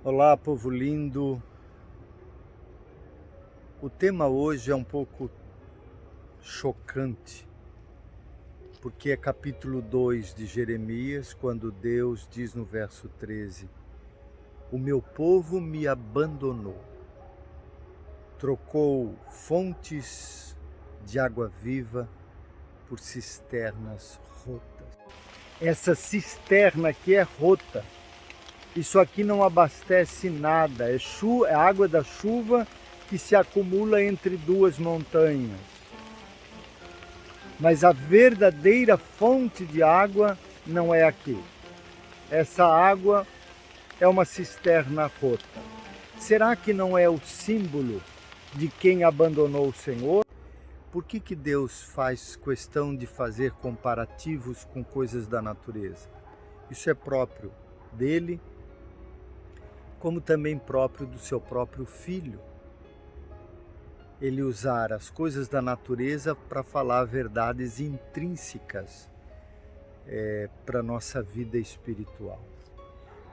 Olá, povo lindo. O tema hoje é um pouco chocante, porque é capítulo 2 de Jeremias, quando Deus diz no verso 13: O meu povo me abandonou, trocou fontes de água viva por cisternas rotas. Essa cisterna aqui é rota. Isso aqui não abastece nada, é a água da chuva que se acumula entre duas montanhas. Mas a verdadeira fonte de água não é aqui. Essa água é uma cisterna rota. Será que não é o símbolo de quem abandonou o Senhor? Por que Deus faz questão de fazer comparativos com coisas da natureza? Isso é próprio dele, como também próprio do seu próprio filho. Ele usar as coisas da natureza para falar verdades intrínsecas para a nossa vida espiritual.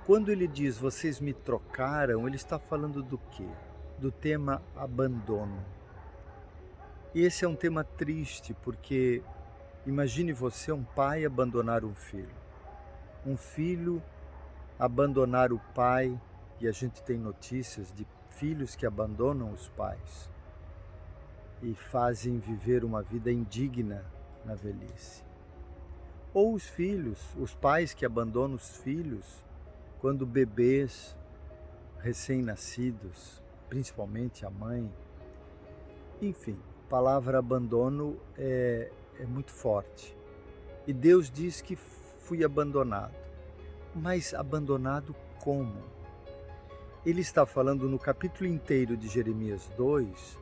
Quando ele diz, vocês me trocaram, ele está falando do quê? Do tema abandono. E esse é um tema triste, porque imagine você, um pai, abandonar um filho. Um filho abandonar o pai, e a gente tem notícias de filhos que abandonam os pais e fazem viver uma vida indigna na velhice. Ou os filhos, os pais que abandonam os filhos quando bebês recém-nascidos, principalmente a mãe. Enfim, a palavra abandono é muito forte. E Deus diz que fui abandonado. Mas abandonado como? Ele está falando no capítulo inteiro de Jeremias 2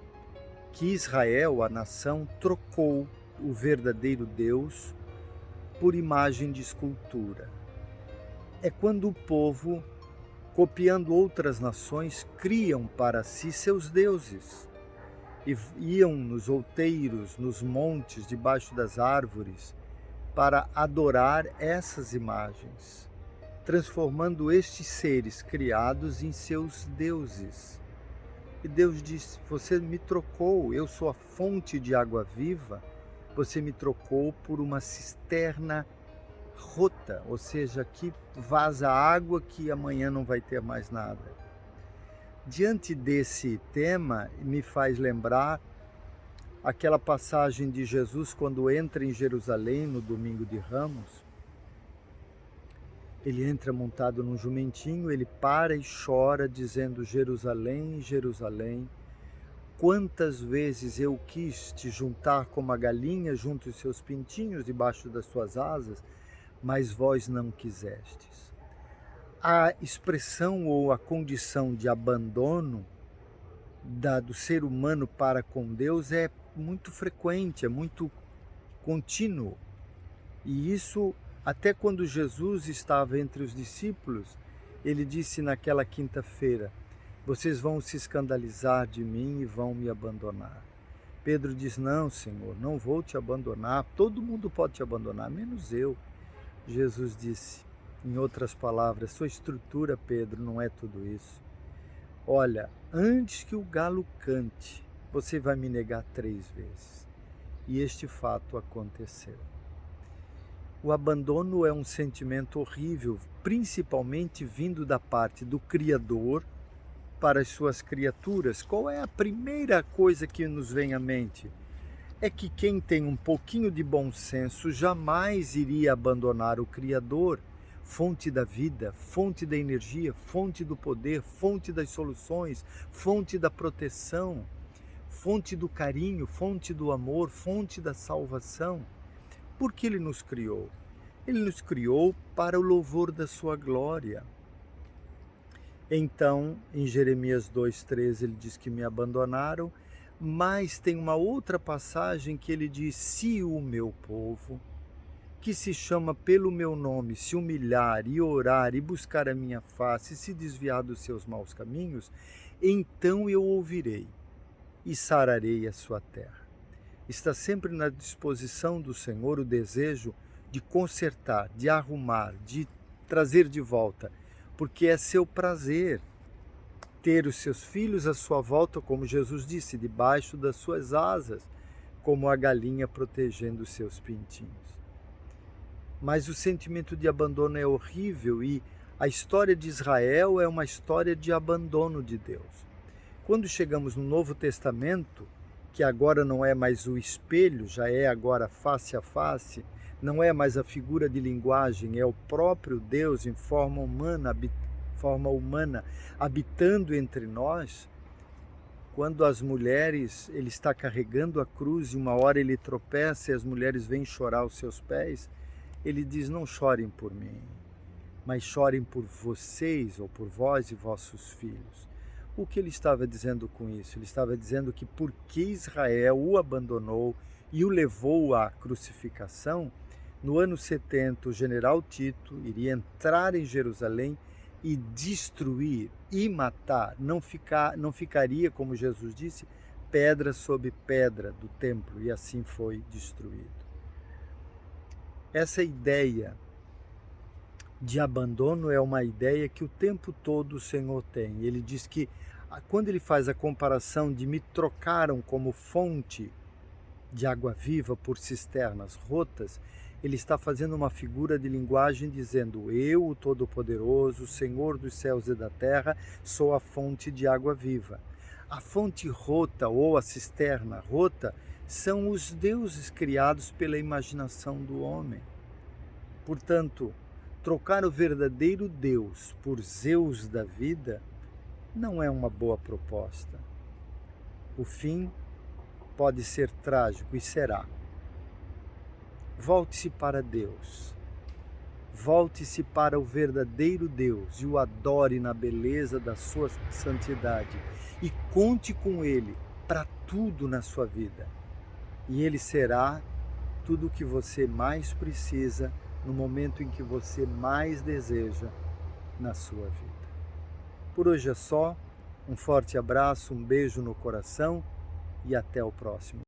que Israel, a nação, trocou o verdadeiro Deus por imagem de escultura. É quando o povo, copiando outras nações, criam para si seus deuses e iam nos outeiros, nos montes, debaixo das árvores, para adorar essas imagens, transformando estes seres criados em seus deuses. E Deus disse, você me trocou, eu sou a fonte de água viva, você me trocou por uma cisterna rota, ou seja, que vaza água que amanhã não vai ter mais nada. Diante desse tema, me faz lembrar aquela passagem de Jesus quando entra em Jerusalém no domingo de Ramos. Ele entra montado num jumentinho, ele para e chora dizendo, Jerusalém, Jerusalém, quantas vezes eu quis te juntar como a galinha junto os seus pintinhos debaixo das suas asas, mas vós não quisestes. A expressão ou a condição de abandono do ser humano para com Deus é muito frequente, é muito contínuo. E isso, até quando Jesus estava entre os discípulos, ele disse naquela quinta-feira, vocês vão se escandalizar de mim e vão me abandonar. Pedro diz, não, Senhor, não vou te abandonar, todo mundo pode te abandonar, menos eu. Jesus disse, em outras palavras, sua estrutura, Pedro, não é tudo isso. Olha, antes que o galo cante, você vai me negar 3 vezes. E este fato aconteceu. O abandono é um sentimento horrível, principalmente vindo da parte do Criador para as suas criaturas. Qual é a primeira coisa que nos vem à mente? É que quem tem um pouquinho de bom senso jamais iria abandonar o Criador, fonte da vida, fonte da energia, fonte do poder, fonte das soluções, fonte da proteção, fonte do carinho, fonte do amor, fonte da salvação. Por que Ele nos criou? Ele nos criou para o louvor da sua glória. Então, em Jeremias 2,13, ele diz que me abandonaram, mas tem uma outra passagem que ele diz, se o meu povo, que se chama pelo meu nome, se humilhar e orar e buscar a minha face e se desviar dos seus maus caminhos, então eu ouvirei e sararei a sua terra. Está sempre na disposição do Senhor o desejo de consertar, de arrumar, de trazer de volta, porque é seu prazer. ter os seus filhos à sua volta, como Jesus disse, debaixo das suas asas, como a galinha protegendo os seus pintinhos. Mas o sentimento de abandono é horrível e a história de Israel é uma história de abandono de Deus. Quando chegamos no Novo Testamento, que agora não é mais o espelho, já é agora face a face, não é mais a figura de linguagem, é o próprio Deus em forma humana habitando entre nós. Quando as mulheres, ele está carregando a cruz e uma hora ele tropeça e as mulheres vêm chorar aos seus pés, ele diz: não chorem por mim, mas chorem por vocês ou por vós e vossos filhos. O que ele estava dizendo com isso? Ele estava dizendo que porque Israel o abandonou e o levou à crucificação, no ano 70 o general Tito iria entrar em Jerusalém e destruir e matar. Não ficaria, como Jesus disse, pedra sobre pedra do templo, e assim foi destruído. Essa ideia de abandono é uma ideia que o tempo todo o Senhor tem. Ele diz que, quando ele faz a comparação de me trocaram como fonte de água viva por cisternas rotas, ele está fazendo uma figura de linguagem dizendo: eu, o Todo-Poderoso, Senhor dos céus e da terra, sou a fonte de água viva. A fonte rota ou a cisterna rota são os deuses criados pela imaginação do homem. Portanto, trocar o verdadeiro Deus por Zeus da vida não é uma boa proposta. O fim pode ser trágico e será. Volte-se para Deus. Volte-se para o verdadeiro Deus e o adore na beleza da sua santidade. E conte com Ele para tudo na sua vida. E Ele será tudo o que você mais precisa no momento em que você mais deseja na sua vida. Por hoje é só. Um forte abraço, um beijo no coração e até o próximo.